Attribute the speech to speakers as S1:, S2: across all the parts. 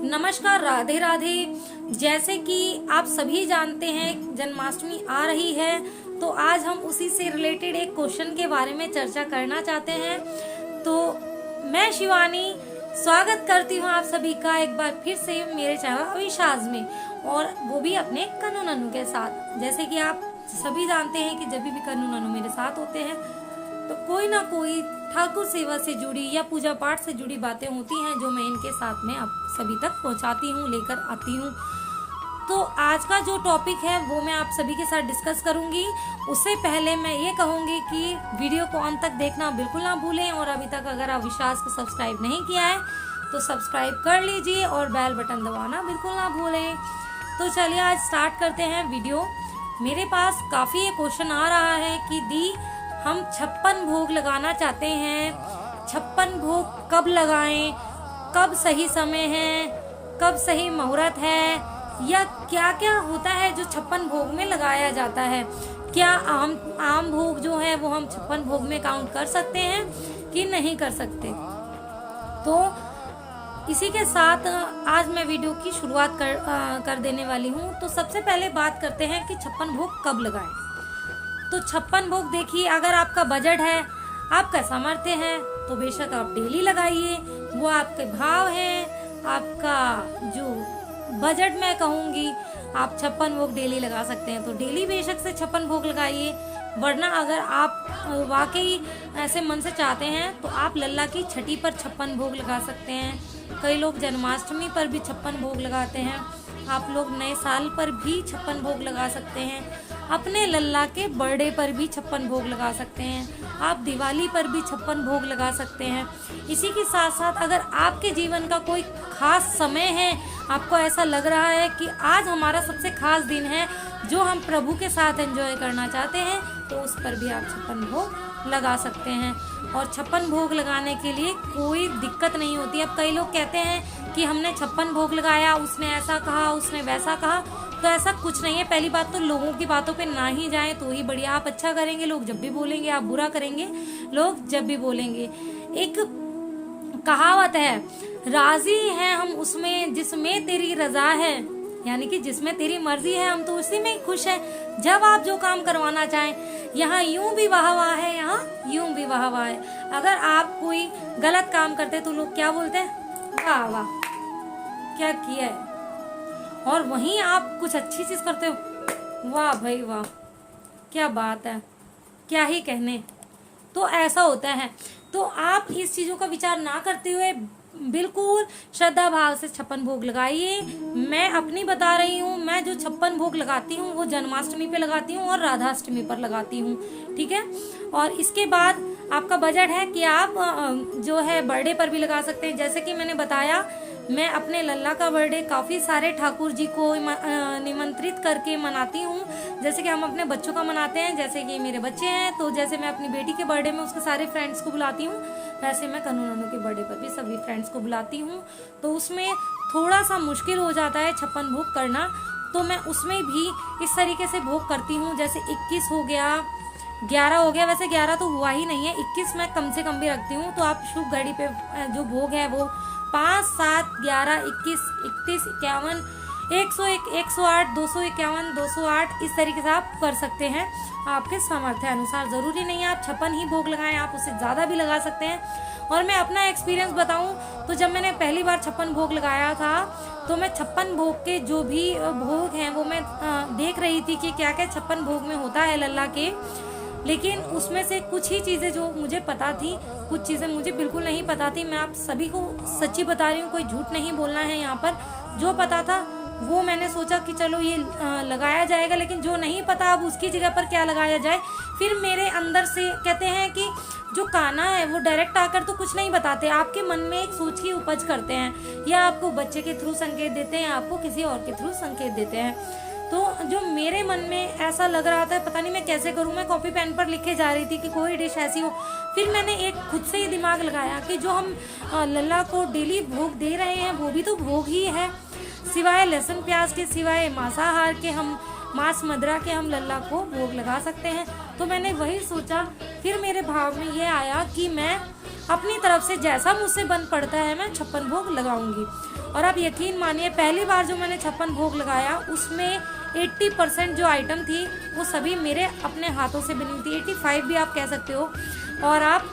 S1: नमस्कार, राधे राधे। जैसे कि आप सभी जानते हैं जन्माष्टमी आ रही है, तो आज हम उसी से रिलेटेड एक क्वेश्चन के बारे में चर्चा करना चाहते हैं। तो मैं शिवानी स्वागत करती हूँ आप सभी का एक बार फिर से मेरे चैनल अविशाज में, और वो भी अपने कन्नू नन्नू के साथ। जैसे कि आप सभी जानते हैं कि जब भी कन्नू नन्नू मेरे साथ होते हैं तो कोई ना कोई ठाकुर सेवा से जुड़ी या पूजा पाठ से जुड़ी बातें होती हैं जो मैं इनके साथ में आप सभी तक पहुंचाती हूँ, लेकर आती हूँ। तो आज का जो टॉपिक है वो मैं आप सभी के साथ डिस्कस करूंगी। उससे पहले मैं ये कहूंगी कि वीडियो को अंत तक देखना बिल्कुल ना भूलें, और अभी तक अगर आप विश्वास को सब्सक्राइब नहीं किया है तो सब्सक्राइब कर लीजिए और बेल बटन दबाना बिल्कुल ना भूलें। तो चलिए आज स्टार्ट करते हैं वीडियो। मेरे पास काफी एक क्वेश्चन आ रहा है कि दी हम 56 भोग लगाना चाहते हैं, 56 भोग कब लगाएं, कब सही समय है, कब सही मुहूर्त है, या क्या क्या होता है जो 56 भोग में लगाया जाता है। क्या आम भोग जो है वो हम 56 भोग में काउंट कर सकते हैं कि नहीं कर सकते। तो इसी के साथ आज मैं वीडियो की शुरुआत कर देने वाली हूँ। तो सबसे पहले बात करते हैं कि 56 भोग कब लगाएं। तो 56 भोग देखिए, अगर आपका बजट है, आपका सामर्थ्य है, तो बेशक आप डेली लगाइए। वो आपके भाव है, आपका जो बजट मैं कहूँगी, आप 56 भोग डेली लगा सकते हैं तो डेली बेशक से 56 भोग लगाइए। वरना अगर आप वाकई ऐसे मन से चाहते हैं तो आप लल्ला की छठी पर 56 भोग लगा सकते हैं। कई लोग जन्माष्टमी पर भी 56 भोग लगाते हैं। आप लोग नए साल पर भी 56 भोग लगा सकते हैं। अपने लल्ला के बर्थडे पर भी 56 भोग लगा सकते हैं। आप दिवाली पर भी 56 भोग लगा सकते हैं। इसी के साथ साथ अगर आपके जीवन का कोई खास समय है, आपको ऐसा लग रहा है कि आज हमारा सबसे खास दिन है जो हम प्रभु के साथ एंजॉय करना चाहते हैं, तो उस पर भी आप 56 भोग लगा सकते हैं। और 56 भोग लगाने के लिए कोई दिक्कत नहीं होती। अब कई लोग कहते हैं कि हमने 56 भोग लगाया, उसने ऐसा कहा, उसने वैसा कहा, तो ऐसा कुछ नहीं है। पहली बात तो लोगों की बातों पे ना ही जाएं तो ही बढ़िया। आप अच्छा करेंगे, लोग जब भी बोलेंगे, आप बुरा करेंगे, लोग जब भी बोलेंगे। एक कहावत है, राजी हैं हम उसमें जिसमें तेरी रजा है, यानी कि जिसमें तेरी मर्जी है हम तो उसी में खुश है। जब आप जो काम करवाना चाहें, यहाँ यूं भी वाह वाह है, यहाँ यूं भी वाह वाह है। अगर आप कोई गलत काम करते तो लोग क्या बोलते हैं, वाह वाह क्या किया है। और वहीं आप कुछ अच्छी चीज करते हो, वाह भाई वाह क्या बात है, क्या ही कहने। तो ऐसा होता है। तो आप इस चीजों का विचार ना करते हुए बिल्कुल श्रद्धा भाव से 56 भोग लगाइए। मैं अपनी बता रही हूँ, मैं जो 56 भोग लगाती हूँ वो जन्माष्टमी पे लगाती हूँ और राधाष्टमी पर लगाती हूँ, ठीक है। और इसके बाद आपका बजट है कि आप जो है बर्थडे पर भी लगा सकते हैं। जैसे कि मैंने बताया, मैं अपने लल्ला का बर्थडे काफी सारे ठाकुर जी को निमंत्रित करके मनाती हूँ। जैसे कि हम अपने बच्चों का मनाते हैं, जैसे कि मेरे बच्चे हैं, तो जैसे मैं अपनी बेटी के बर्थडे में उसके सारे फ्रेंड्स को बुलाती हूँ, वैसे मैं कन्नू नन्नू के बर्थडे पर भी सभी फ्रेंड्स को बुलाती हूँ। तो उसमें थोड़ा सा मुश्किल हो जाता है 56 भोग करना, तो मैं उसमें भी इस तरीके से भोग करती हूँ। जैसे 21 हो गया, 11 हो गया, वैसे 11 तो हुआ ही नहीं है, 21 मैं कम से कम भी रखती हूँ। तो आप शुभ घड़ी पे जो भोग है वो 5, 7, 11, 21, 31, 51, 101, 108, 251, 208 इस तरीके से आप कर सकते हैं आपके सामर्थ्य अनुसार। जरूरी नहीं है आप 56 ही भोग लगाएं, आप उससे ज्यादा भी लगा सकते हैं। और मैं अपना एक्सपीरियंस बताऊं तो जब मैंने पहली बार 56 भोग लगाया था तो मैं 56 भोग के जो भी भोग हैं वो मैं देख रही थी कि क्या क्या 56 भोग में होता है लल्ला के। लेकिन उसमें से कुछ ही चीजें जो मुझे पता थी, कुछ चीजें मुझे बिल्कुल नहीं पता थी। मैं आप सभी को सच्ची बता रही हूँ, कोई झूठ नहीं बोलना है यहाँ पर। जो पता था वो मैंने सोचा कि चलो ये लगाया जाएगा, लेकिन जो नहीं पता अब उसकी जगह पर क्या लगाया जाए। फिर मेरे अंदर से कहते हैं कि जो कान्हा है वो डायरेक्ट आकर तो कुछ नहीं बताते, आपके मन में एक सोच की उपज करते हैं, या आपको बच्चे के थ्रू संकेत देते हैं, आपको किसी और के थ्रू संकेत देते हैं। तो जो मेरे मन में ऐसा लग रहा था, पता नहीं मैं कैसे करूं, मैं कॉपी पेन पर लिखे जा रही थी कि कोई डिश ऐसी हो। फिर मैंने एक खुद से ही दिमाग लगाया कि जो हम लल्ला को डेली भोग दे रहे हैं वो भी तो भोग ही है। सिवाय लहसुन प्याज के, सिवाय मांसाहार के, हम मांस मदिरा के हम लल्ला को भोग लगा सकते हैं। तो मैंने वही सोचा। फिर मेरे भाव में ये आया कि मैं अपनी तरफ से जैसा मुझसे बन पड़ता है मैं 56 भोग लगाऊंगी। और आप यकीन मानिए पहली बार जो मैंने 56 भोग लगाया उसमें 80% जो आइटम थी वो सभी मेरे अपने हाथों से बनी थी, 85 भी आप कह सकते हो। और आप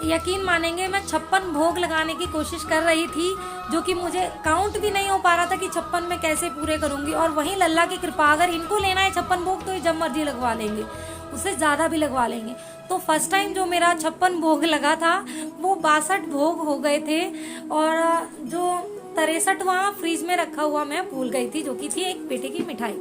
S1: यकीन मानेंगे मैं 56 भोग लगाने की कोशिश कर रही थी, जो कि मुझे काउंट भी नहीं हो पा रहा था कि 56 मैं कैसे पूरे करूंगी। और वहीं लल्ला की कृपा, अगर इनको लेना है 56 भोग तो ये जब मर्जी लगवा लेंगे, उससे ज़्यादा भी लगवा लेंगे। तो फर्स्ट टाइम जो मेरा 56 भोग लगा था वो 62 भोग हो गए थे, और जो 63 वहाँ फ्रीज में रखा हुआ मैं भूल गई थी, जो कि थी एक पेटे की मिठाई।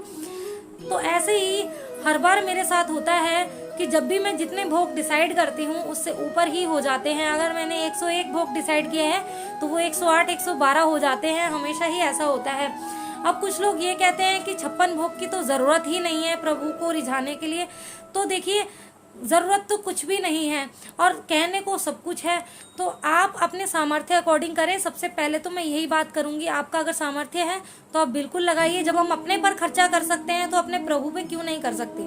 S1: तो ऐसे ही हर बार मेरे साथ होता है कि जब भी मैं जितने भोग डिसाइड करती हूँ उससे ऊपर ही हो जाते हैं। अगर मैंने 101 भोग डिसाइड किए हैं तो वो 108 112 हो जाते हैं, हमेशा ही ऐसा होता है। अब कुछ लोग ये कहते हैं कि 56 भोग की तो ज़रूरत ही नहीं है प्रभु को रिझाने के लिए। तो देखिए ज़रूरत तो कुछ भी नहीं है और कहने को सब कुछ है। तो आप अपने सामर्थ्य अकॉर्डिंग करें। सबसे पहले तो मैं यही बात करूंगी, आपका अगर सामर्थ्य है तो आप बिल्कुल लगाइए। जब हम अपने पर खर्चा कर सकते हैं तो अपने प्रभु पे क्यों नहीं कर सकते।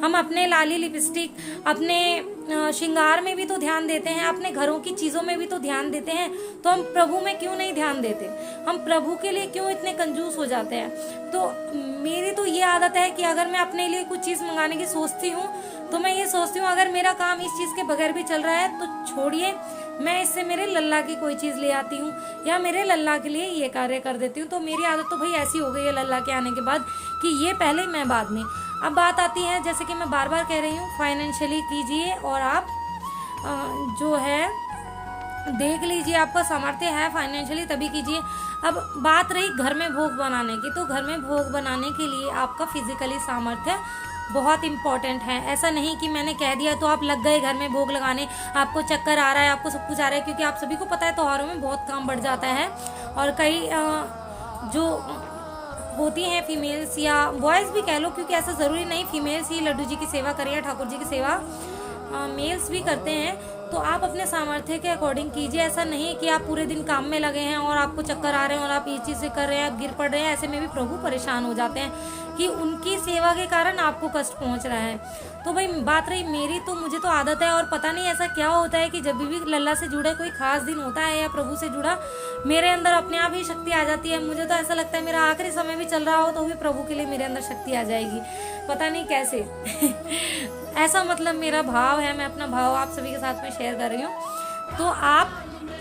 S1: हम अपने लाली लिपस्टिक, अपने श्रृंगार में भी तो ध्यान देते हैं, अपने घरों की चीज़ों में भी तो ध्यान देते हैं, तो हम प्रभु में क्यों नहीं ध्यान देते। हम प्रभु के लिए क्यों इतने कंजूस हो जाते हैं। तो मेरी तो ये आदत है कि अगर मैं अपने लिए कुछ चीज़ मंगाने की सोचती हूँ तो मैं ये सोचती हूँ अगर मेरा काम इस चीज़ के बगैर भी चल रहा है तो छोड़िए, मैं इससे मेरे लल्ला की कोई चीज़ ले आती हूँ या मेरे लल्ला के लिए ये कार्य कर देती हूँ। तो मेरी आदत तो भाई ऐसी हो गई है लल्ला के आने के बाद कि ये पहले मैं बाद में। अब बात आती है, जैसे कि मैं बार बार कह रही हूँ, फाइनेंशियली कीजिए और आप जो है देख लीजिए आपका सामर्थ्य है फाइनेंशियली तभी कीजिए। अब बात रही घर में भोग बनाने की, तो घर में भोग बनाने के लिए आपका फिजिकली सामर्थ्य बहुत इम्पॉर्टेंट है। ऐसा नहीं कि मैंने कह दिया तो आप लग गए घर में भोग लगाने, आपको चक्कर आ रहा है, आपको सब कुछ आ रहा है, क्योंकि आप सभी को पता है त्योहारों में बहुत काम बढ़ जाता है। और कई जो होती हैं फीमेल्स या बॉयज़ भी कह लो, क्योंकि ऐसा ज़रूरी नहीं फीमेल्स ही लड्डू जी की सेवा करें या ठाकुर जी की सेवा, मेल्स भी करते हैं। तो आप अपने सामर्थ्य के अकॉर्डिंग कीजिए। ऐसा नहीं कि आप पूरे दिन काम में लगे हैं और आपको चक्कर आ रहे हैं और आप ये चीज़ें कर रहे हैं, आप गिर पड़ रहे हैं। ऐसे में भी प्रभु परेशान हो जाते हैं कि उनकी सेवा के कारण आपको कष्ट पहुंच रहा है। तो भाई बात रही मेरी, तो मुझे तो आदत है और पता नहीं ऐसा क्या होता है कि जब भी लल्ला से जुड़ा कोई खास दिन होता है या प्रभु से जुड़ा, मेरे अंदर अपने आप ही शक्ति आ जाती है। मुझे तो ऐसा लगता है मेरा आखिरी समय भी चल रहा हो तो भी प्रभु के लिए मेरे अंदर शक्ति आ जाएगी, पता नहीं कैसे। ऐसा मतलब मेरा भाव है, मैं अपना भाव आप सभी के साथ में शेयर कर रही हूँ। तो आप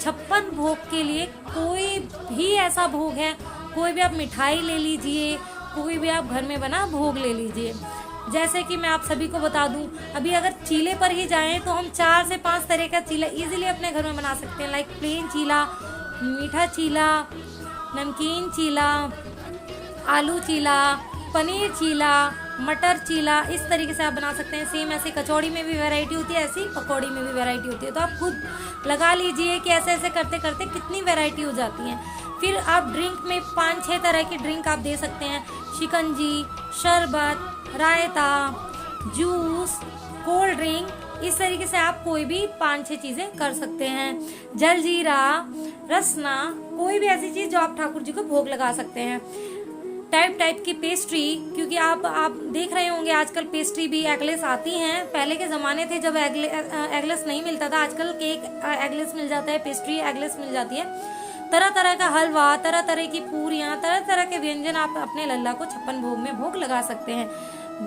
S1: 56 भोग के लिए कोई भी ऐसा भोग है, कोई भी आप मिठाई ले लीजिए, कोई भी आप घर में बना भोग ले लीजिए। जैसे कि मैं आप सभी को बता दूं, अभी अगर चीले पर ही जाएं तो हम 4 से 5 तरह का चीला इजीली अपने घर में बना सकते हैं। लाइक प्लेन चीला, मीठा चीला, नमकीन चीला, आलू चीला, पनीर चीला, मटर चीला, इस तरीके से आप बना सकते हैं। सेम ऐसे कचौड़ी में भी वैरायटी होती है, ऐसी पकौड़ी में भी वैरायटी होती है। तो आप खुद लगा लीजिए कि ऐसे ऐसे करते करते कितनी वैरायटी हो जाती है। फिर आप ड्रिंक में 5-6 तरह की ड्रिंक आप दे सकते हैं। शिकंजी, शरबत, रायता, जूस, कोल्ड ड्रिंक, इस तरीके से आप कोई भी 5-6 चीज़ें कर सकते हैं। जलजीरा, रसना, कोई भी ऐसी चीज़ जो आप ठाकुर जी को भोग लगा सकते हैं। टाइप की पेस्ट्री, क्योंकि आप देख रहे होंगे आजकल पेस्ट्री भी एगलेस आती हैं। पहले के ज़माने थे जब एगलेस नहीं मिलता था, आजकल केक एगलेस मिल जाता है, पेस्ट्री एगलेस मिल जाती है। तरह तरह का हलवा, तरह तरह की पूरियाँ, तरह तरह के व्यंजन आप अपने लल्ला को 56 भोग में भोग लगा सकते हैं।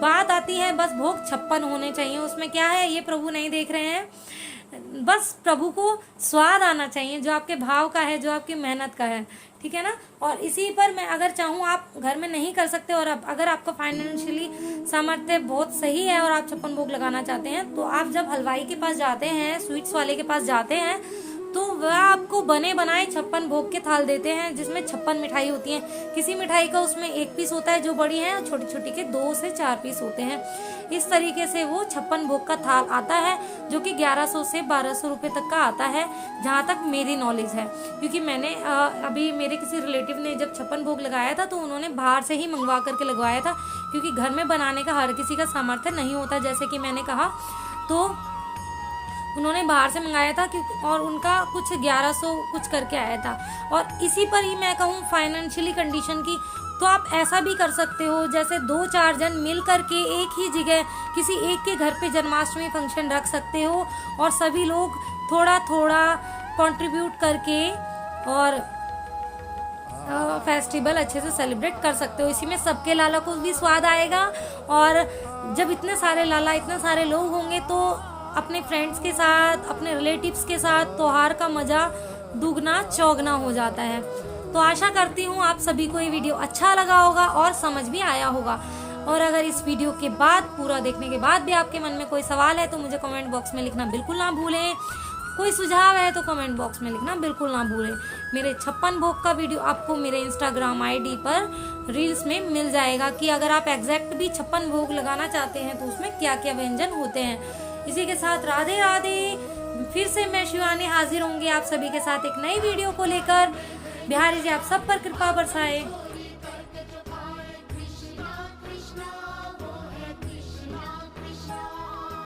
S1: बात आती है बस भोग 56 होने चाहिए, उसमें क्या है ये प्रभु नहीं देख रहे हैं। बस प्रभु को स्वाद आना चाहिए जो आपके भाव का है, जो आपकी मेहनत का है, ठीक है ना। और इसी पर मैं अगर चाहूँ, आप घर में नहीं कर सकते और अगर आपका फाइनेंशियली सामर्थ्य बहुत सही है और आप 56 भोग लगाना चाहते हैं, तो आप जब हलवाई के पास जाते हैं, स्वीट्स वाले के पास जाते हैं, तो वह आपको बने बनाए 56 भोग के थाल देते हैं जिसमें 56 मिठाई होती हैं। किसी मिठाई का उसमें 1 पीस होता है जो बड़ी है, और छोटी छोटी के 2 से 4 पीस होते हैं। इस तरीके से वो 56 भोग का थाल आता है, जो कि 1100 से 1200 रुपये तक का आता है, जहाँ तक मेरी नॉलेज है। क्योंकि मैंने अभी मेरे किसी रिलेटिव ने जब 56 भोग लगाया था तो उन्होंने बाहर से ही मंगवा करके लगवाया था, क्योंकि घर में बनाने का हर किसी का सामर्थ्य नहीं होता, जैसे कि मैंने कहा। तो उन्होंने बाहर से मंगाया था और उनका कुछ 1100 कुछ करके आया था। और इसी पर ही मैं कहूँ फाइनेंशियली कंडीशन की तो आप ऐसा भी कर सकते हो, जैसे 2-4 जन मिल करके एक ही जगह किसी एक के घर पे जन्माष्टमी फंक्शन रख सकते हो और सभी लोग थोड़ा थोड़ा कंट्रीब्यूट करके और फेस्टिवल अच्छे से सेलिब्रेट कर सकते हो। इसी में सबके लाला को भी स्वाद आएगा और जब इतने सारे लाला, इतने सारे लोग होंगे तो अपने फ्रेंड्स के साथ, अपने रिलेटिव्स के साथ त्योहार का मजा दुगना चौगना हो जाता है। तो आशा करती हूँ आप सभी को ये वीडियो अच्छा लगा होगा और समझ भी आया होगा। और अगर इस वीडियो के बाद, पूरा देखने के बाद भी आपके मन में कोई सवाल है तो मुझे कमेंट बॉक्स में लिखना बिल्कुल ना भूलें। कोई सुझाव है तो कमेंट बॉक्स में लिखना बिल्कुल ना भूलें। मेरे 56 भोग का वीडियो आपको मेरे इंस्टाग्राम आईडी पर रील्स में मिल जाएगा कि अगर आप एग्जैक्ट भी 56 भोग लगाना चाहते हैं तो उसमें क्या क्या व्यंजन होते हैं। इसी के साथ राधे राधे। फिर से मैं शिवानी हाजिर होंगी आप सभी के साथ एक नई वीडियो को लेकर। बिहारी जी आप सब पर कृपा बरसाए।